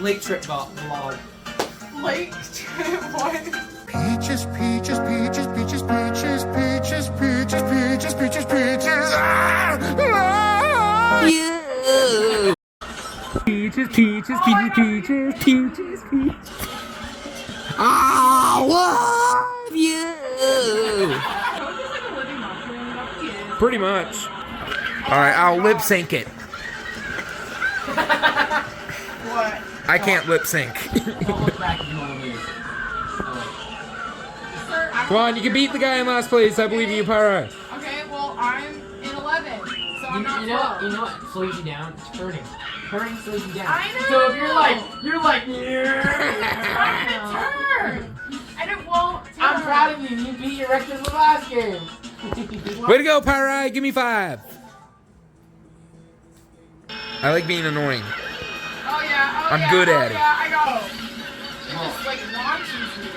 Lake trip vlog. Lake trip what? Peaches, peaches, peaches, peaches, peaches, peaches, peaches, peaches, peaches, peaches. You. Peaches, peaches, peaches, peaches, peaches, peaches. I love you. Pretty much. All right, I'll lip sync it. What? I can't lip sync. Come on, you can beat the guy in last place. I believe in you, Pyra. Okay, well, I'm in 11, so I'm not 12. You know what slows you down? It's hurting. Hurting slows you down. I know. So if you're like, Turn. I don't want to. I'm proud of you. You beat your record in the last game. Way to go, Pyra. Give me 5. I like being annoying. Oh yeah. I'm good at it. Yeah, I got it. It just like launches me.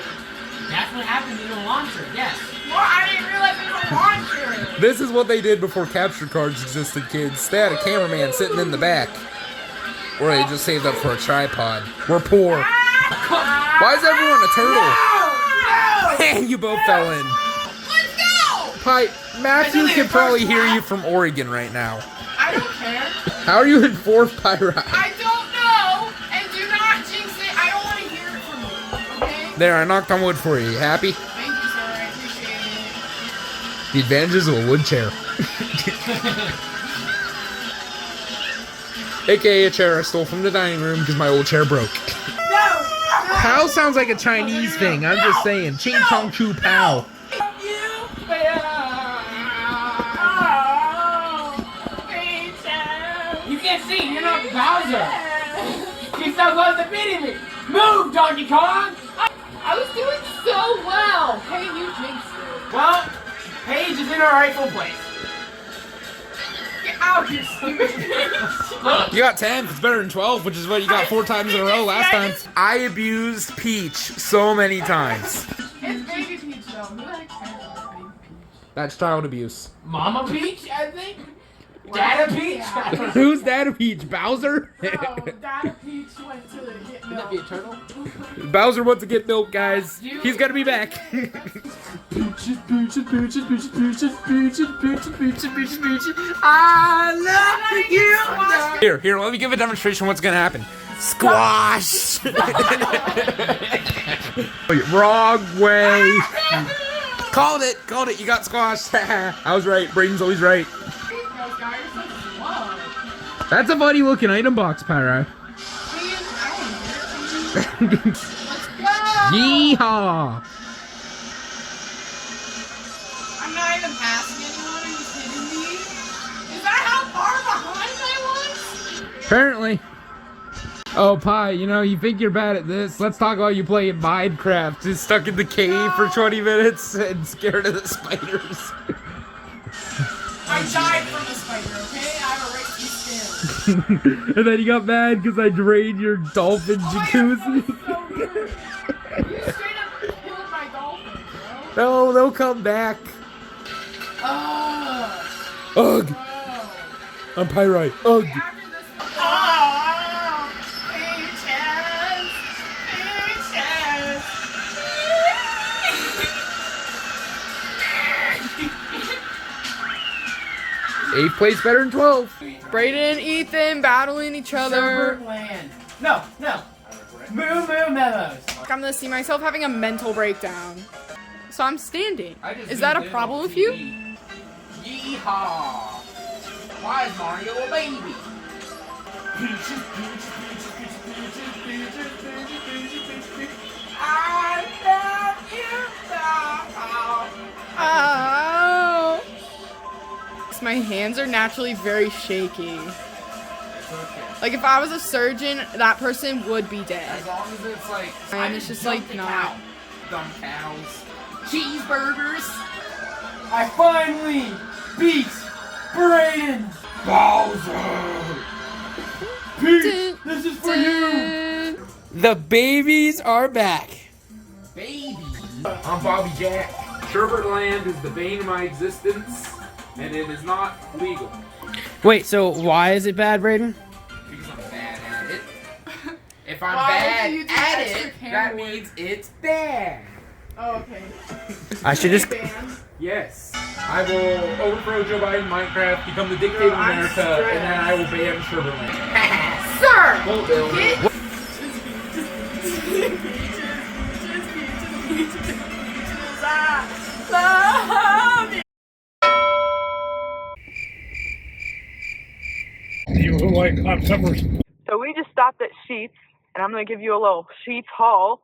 That's what happened in the launcher. Yes. Well, I didn't realize it was a launcher. This is what they did before capture cards existed, kids. They had a cameraman sitting in the back. Or they just saved up for a tripod. We're poor. Why is everyone a turtle? Man, you both fell in. Let's go. Hi, Matthew can probably hear you from Oregon right now. I don't care. How are you in 4th, Pyra? I don't know, and do not jinx it. I don't want to hear it from you, okay? There, I knocked on wood for you. You happy? Thank you, sir. I appreciate it. The advantages of a wood chair. AKA a chair I stole from the dining room because my old chair broke. No! Pow sounds like a Chinese thing. I'm just saying. Ching chong chu pow. You can't see. You're not Bowser. You're so close to beating me. Move, Donkey Kong. I was doing so well. Hey, you jinxed it. Well, Paige is in her rightful place. Get out, you stupid. You got 10. It's better than 12, which is what you got 4 times in a row last time. I abused Peach so many times. It's Baby Peach, though. Who the heck cares about Baby Peach? That's child abuse. Mama Peach, I think. Dada Peach. Yeah. Who's Dada Peach? Bowser? No, Dada Peach went to get Wouldn't that be a milk. turtle? Bowser wants to get milk, guys. He's gotta be back. I love you. Here, let me give a demonstration of what's gonna happen. Squash! Wrong way. Called it, you got squashed. I was right, Braden's always right. That's a funny looking item box, Pyra. Let's go! Yeehaw! I'm not even passing anyone. Are you kidding me? Is that how far behind I was? Apparently. Oh, Pi, you think you're bad at this. Let's talk about you playing Minecraft. Just stuck in the cave for 20 minutes and scared of the spiders. I died from the spider, okay? I have a right to be scared. And then you got mad because I drained your dolphin jacuzzi. So weird. You straight up killed my dolphin, bro. No, they'll come back. Oh. Ugh. I'm Pyrite. Ugh. After this. Oh. Peaches. Peaches. 8th place better than 12. Braden and Ethan battling each other. Land. No. Moo memos. I'm gonna see myself having a mental breakdown. So I'm standing. Is that a problem with you? Yeehaw. Why is Mario a baby? I love you so. Oh. My hands are naturally very shaky. Like if I was a surgeon, that person would be dead. As long as it's like, And it's just like not. Dumb cows. Cheeseburgers. I finally beat Braden. Bowser. Peace. This is for you. The babies are back. Baby. I'm Bobby Jack. Sherbert Land is the bane of my existence, and it is not legal. Wait, so why is it bad, Braden? Because I'm bad at it. If if I'm Why bad do you do at extra it, camera that work? means it's bad. Oh, okay. I should just. Yes. I will overthrow Joe Biden in Minecraft, become the dictator of America, and then I will ban Sugarland. Sir! Well, Bill. You look like hot peppers. So we just stopped at Sheetz, and I'm going to give you a little Sheetz haul.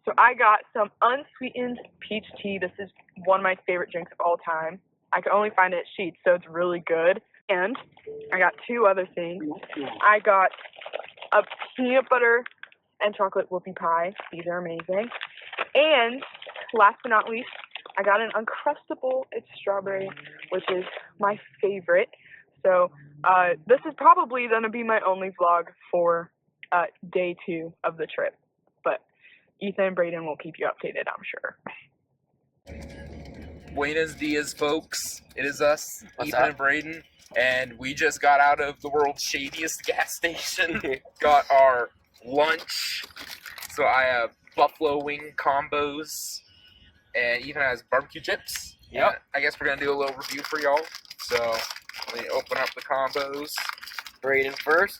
So I got some unsweetened peach tea. This is one of my favorite drinks of all time. I can only find it at Sheetz, so it's really good. And I got two other things. I got a peanut butter and chocolate whoopie pie. These are amazing. And last but not least, I got an Uncrustable. It's strawberry, which is my favorite. So this is probably going to be my only vlog for day 2 of the trip. But Ethan and Braden will keep you updated, I'm sure. Buenos dias, folks. It is us, What's Ethan up? and Braden, and we just got out of the world's shadiest gas station. Got our lunch. So I have buffalo wing combos, and Ethan has barbecue chips. Yep. And I guess we're gonna do a little review for y'all. So let me open up the combos. Braden first.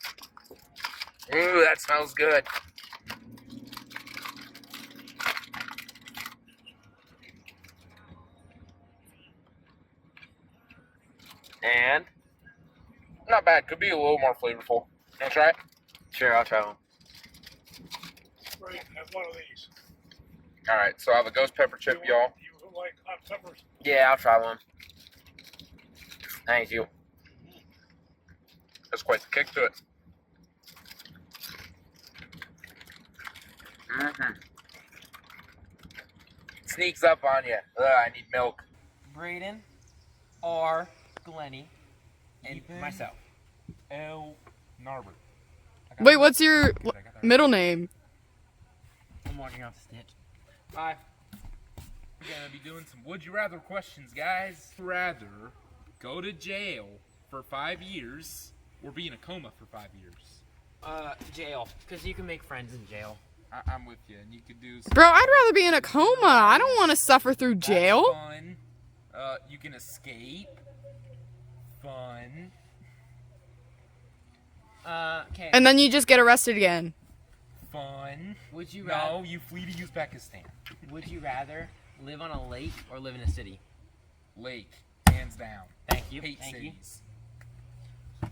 Ooh, that smells good. And Not bad. Could be a little more flavorful. You wanna try it? sure, I'll try one. Right, have one of these. All right. So I have a ghost pepper chip, y'all. You look like hot peppers. Yeah, I'll try one. Thank you. That's quite the kick to it. Mm-hmm. Sneaks up on you. Ugh, I need milk. Braden, R, Glenny, and myself. L. Narbert. Wait, what's your middle name? I'm walking off the stitch. Hi. We're gonna be doing some would you rather questions, guys. Rather go to jail for 5 years or be in a coma for 5 years? Jail. Because you can make friends in jail. I'm with you, and you could do some Bro, I'd rather be in a coma. I don't want to suffer through jail. fun. You can escape. Fun. Okay. And then you just get arrested again. Fun. Would you rather? No, you flee to Uzbekistan. Would you rather live on a lake or live in a city? Lake, hands down. Thank you. Hate Thank you. cities.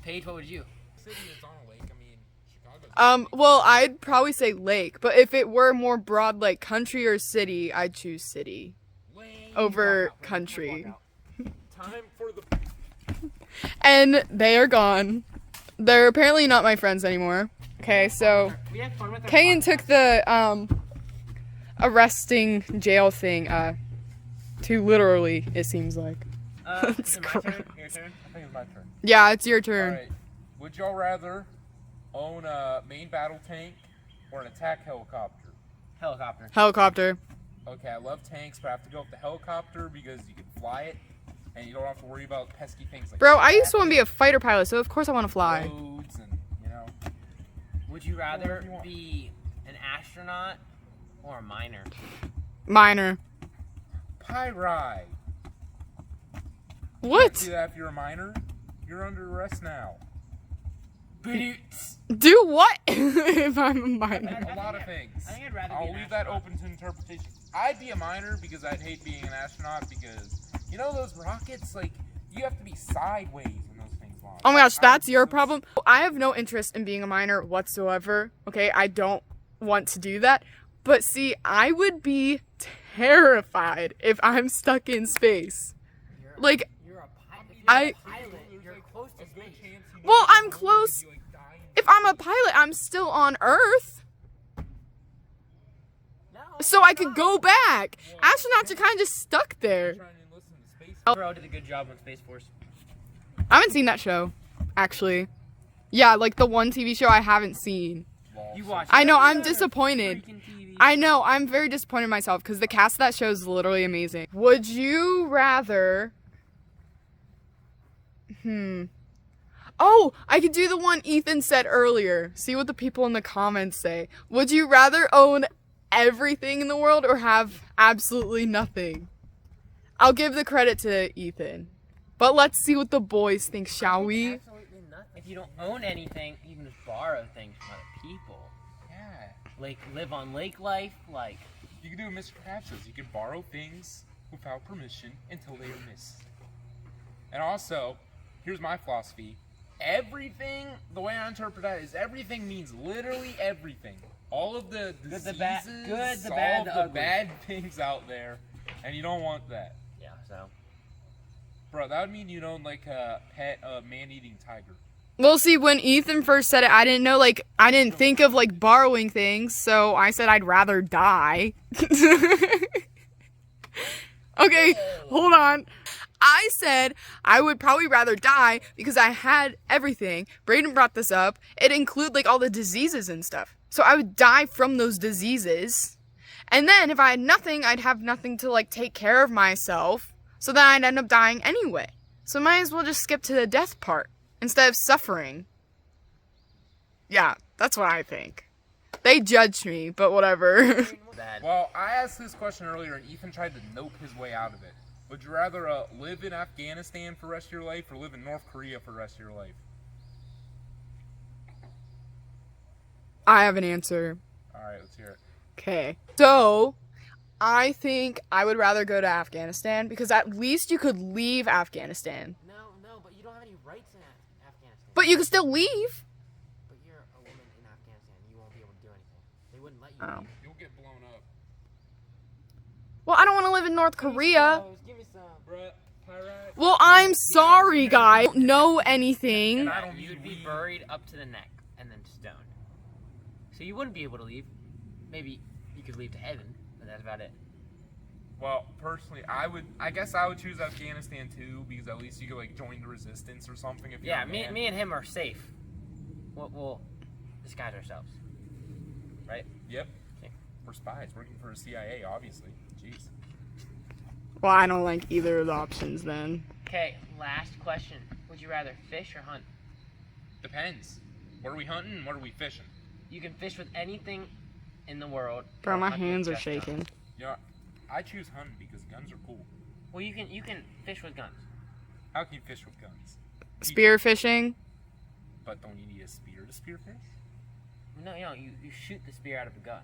Paige, what would you? City that's on a lake. I mean, Chicago's. Well, I'd probably say lake, but if it were more broad like country or city, I'd choose city Lame. over Walk out, Braden. country. Walk out. Time for the. And they are gone. They're apparently not my friends anymore. Okay, so We had fun with our Kayan podcast. took the arresting jail thing too literally, it seems like. Is it my turn? Your turn? I think it's my turn. Yeah, it's your turn. Alright. Would y'all rather own a main battle tank or an attack helicopter? Helicopter. Helicopter. Okay, I love tanks, but I have to go with the helicopter because you can fly it and you don't have to worry about pesky things like Bro, I used to want to be a fighter pilot, so of course I want to fly. roads and, you know. Would you rather Whatever you want. be an astronaut or a miner? Minor. Pyrite. What? See that if you're a minor? You're under arrest now. Do what if I'm a minor? A lot of things. I think I'd rather be I'll an leave that astronaut. open to interpretation. I'd be a minor because I'd hate being an astronaut because, you know those rockets, like, you have to be sideways when those things launch. Oh my gosh, that's your problem? I have no interest in being a minor whatsoever, okay? I don't want to do that. But see, I would be terrified if I'm stuck in space. Like, You're a pilot. I- Pilot. You're close to space. well, I'm close. If I'm a pilot, I'm still on Earth. No. So I could go back. Astronauts are kind of just stuck there. Trying to enlist in the space. Bro did a good job on Space Force. I haven't seen that show, actually. Yeah, like the one TV show I haven't seen. You watched I know, it. I'm disappointed. Freaking TV. I know, I'm very disappointed in myself because the cast of that show is literally amazing. Would you rather... Oh, I could do the one Ethan said earlier. See what the people in the comments say. Would you rather own everything in the world or have absolutely nothing? I'll give the credit to Ethan. But let's see what the boys think, shall we? Absolutely nothing. If you don't own anything, you can just borrow things from other people. Yeah. Like, live on lake life, like... You can do what Mr. Krabs says. You can borrow things without permission until they are missed. And also, here's my philosophy. Everything, the way I interpret that is everything means literally everything. All of the diseases, the bad, the all ugly. of the bad things out there, and you don't want that. Yeah, so... Bro, that would mean you don't like a pet man-eating tiger. Well, see, when Ethan first said it, I didn't know, like, I didn't think of, like, borrowing things, so I said I'd rather die. Okay, hold on. I said I would probably rather die because I had everything. Braden brought this up. It include like all the diseases and stuff. So I would die from those diseases. And then if I had nothing, I'd have nothing to like take care of myself. So then I'd end up dying anyway. So might as well just skip to the death part instead of suffering. Yeah, that's what I think. They judged me, but whatever. Well, I asked this question earlier and Ethan tried to nope his way out of it. Would you rather live in Afghanistan for the rest of your life or live in North Korea for the rest of your life? I have an answer. Alright, let's hear it. Okay. So, I think I would rather go to Afghanistan because at least you could leave Afghanistan. No, but you don't have any rights in Afghanistan. But you can still leave. But you're a woman in Afghanistan. You won't be able to do anything. They wouldn't let you Oh. leave. You'll get blown up. Well, I don't want to live in North Korea. Give me some. Bruh, Pyrite. Well, I'm sorry, guys. I don't know anything. And I don't You would need be weed. buried up to the neck and then stoned. So you wouldn't be able to leave. Maybe you could leave to heaven, but that's about it. Well, personally, I guess I would choose Afghanistan too, because at least you could like join the resistance or something if you're Yeah, a me man. and him are safe. We'll disguise ourselves. Right? Yep. Okay. We're spies working for the CIA, obviously. Jeez. Well, I don't like either of the options then. Okay, last question. Would you rather fish or hunt? Depends. What are we hunting and what are we fishing? You can fish with anything in the world. Bro, or my hunt with hands are just shaking. guns. You know, I choose hunting because guns are cool. Well, you can fish with guns. How can you fish with guns? Spear fishing. But don't you need a spear to spearfish? No, you shoot the spear out of a gun.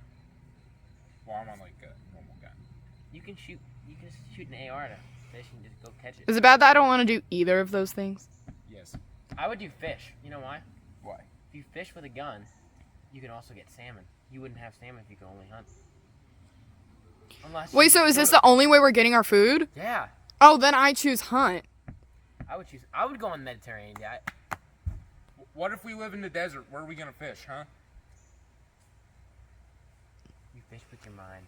Well, I'm on like a normal gun. You can shoot an AR to fish and just go catch it. Is it bad that I don't want to do either of those things? Yes. I would do fish. You know why? Why? If you fish with a gun, you can also get salmon. You wouldn't have salmon if you could only hunt. Unless Wait, you so is go this to- the only way we're getting our food? Yeah, Oh, then I choose hunt. I would go on the Mediterranean diet. What if we live in the desert? Where are we gonna fish, huh? You fish with your mind.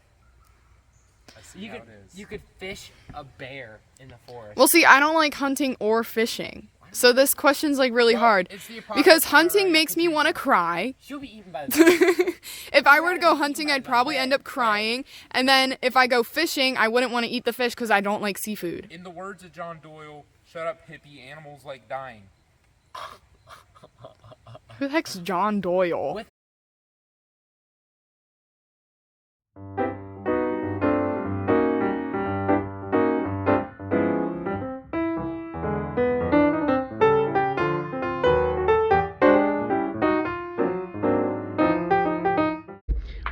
I see You how could it is. you could fish a bear in the forest. Well, see, I don't like hunting or fishing. So this question's like really Well, hard. it's the Because apocalypse, hunting alright, makes me want to cry. She'll be eaten by the If I were to go hunting, I'd probably end up crying. And then if I go fishing, I wouldn't want to eat the fish because I don't like seafood. In the words of John Doyle, shut up, hippie, animals like dying. Who the heck's John Doyle? With-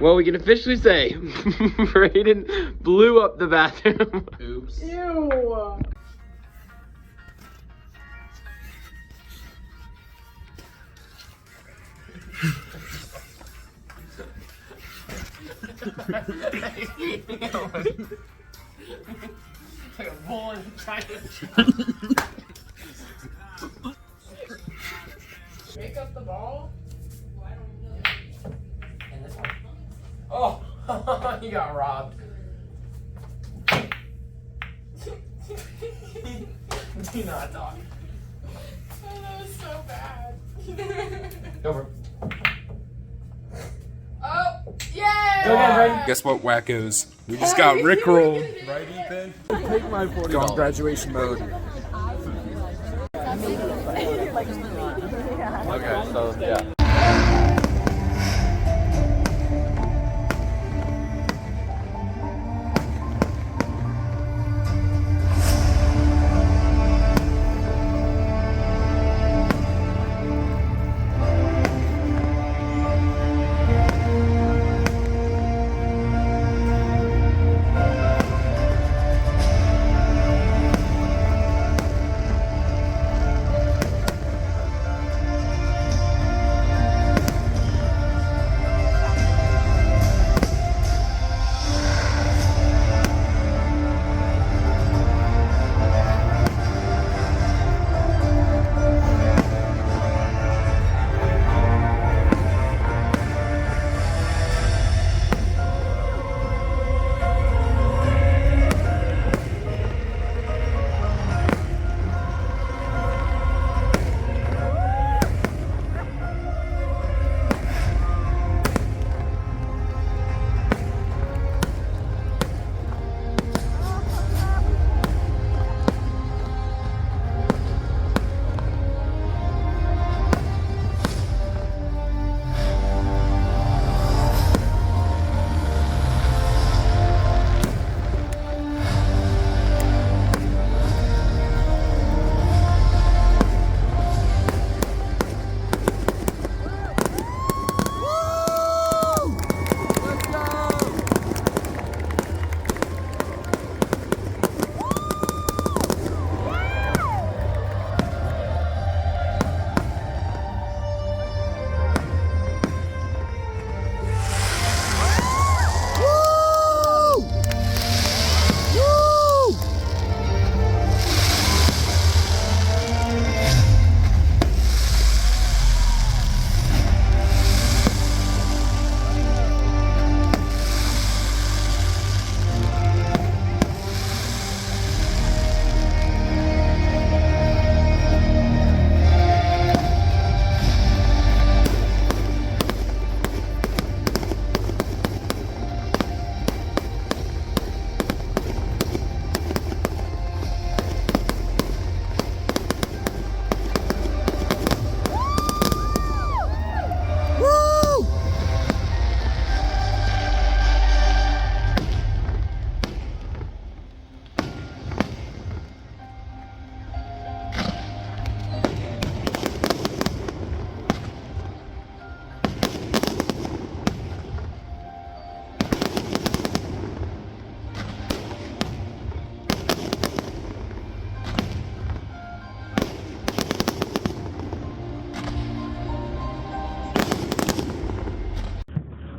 Well, we can officially say Braden blew up the bathroom. Oops. Ew. Like a bull in China. Pick up the ball? And this one. Oh, you got robbed. Do not talk. Oh, that was so bad. Over. Oh, yay! Go again, Braden. Guess what, wackos? We just got rickrolled. Right, Ethan? Take my 40. Go on graduation mode. Okay, so yeah.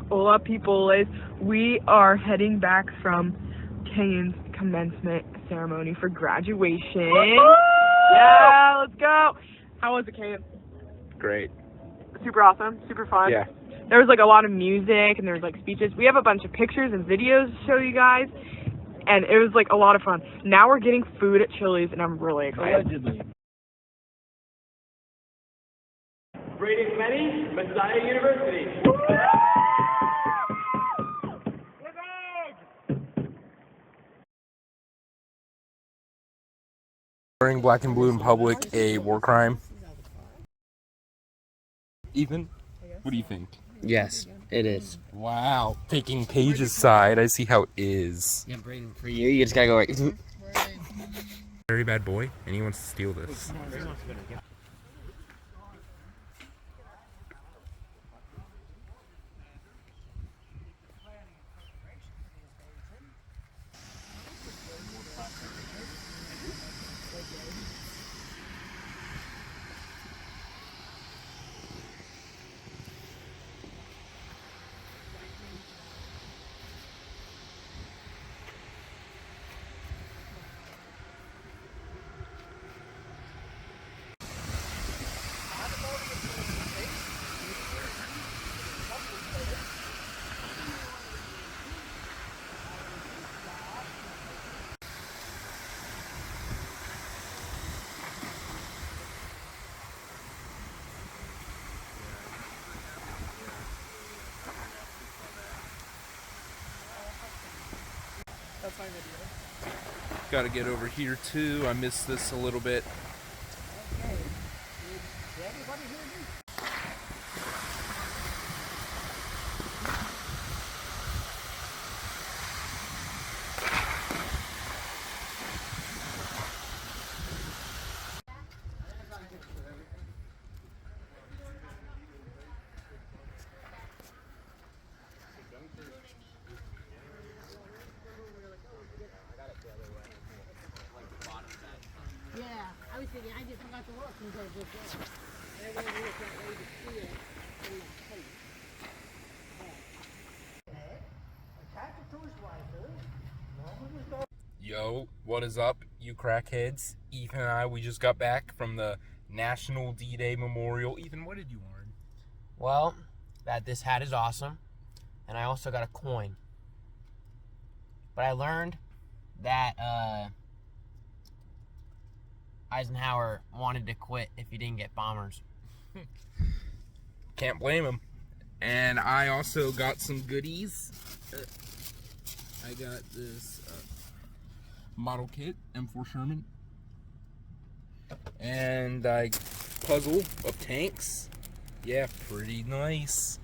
Hola, peoples. We are heading back from Kane's commencement ceremony for graduation. Yeah, let's go. How was it, Kane? Great. Super awesome, super fun. Yeah. There was like a lot of music and there was like speeches. We have a bunch of pictures and videos to show you guys, and it was like a lot of fun. Now we're getting food at Chili's, and I'm really excited. Allegedly. Braden and Paige, Messiah University. Wearing black and blue in public, a war crime. Ethan, what do you think? Yes, it is. Wow, taking Paige's side, I see how it is. Yeah, Braden, for you just gotta go right. Very bad boy, and he wants to steal this. Gotta get over here too. I missed this a little bit. I was thinking, I just forgot to look until just now. I went to look that way to see it in the place. Yo, what is up, you crackheads? Ethan and I, we just got back from the National D-Day Memorial. Ethan, what did you learn? Well, that this hat is awesome, and I also got a coin. But I learned that Eisenhower wanted to quit if he didn't get bombers. Can't blame him. And I also got some goodies. I got this model kit, M4 Sherman. And I puzzle of tanks. Yeah, pretty nice.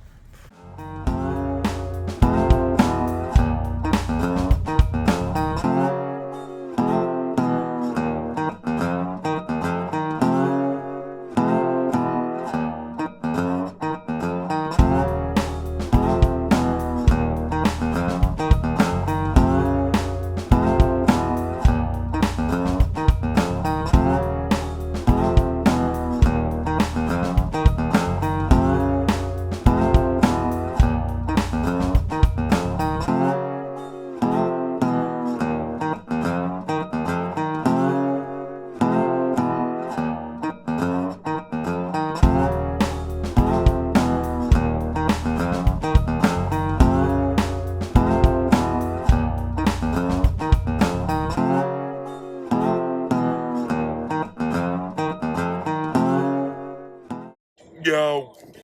Yo,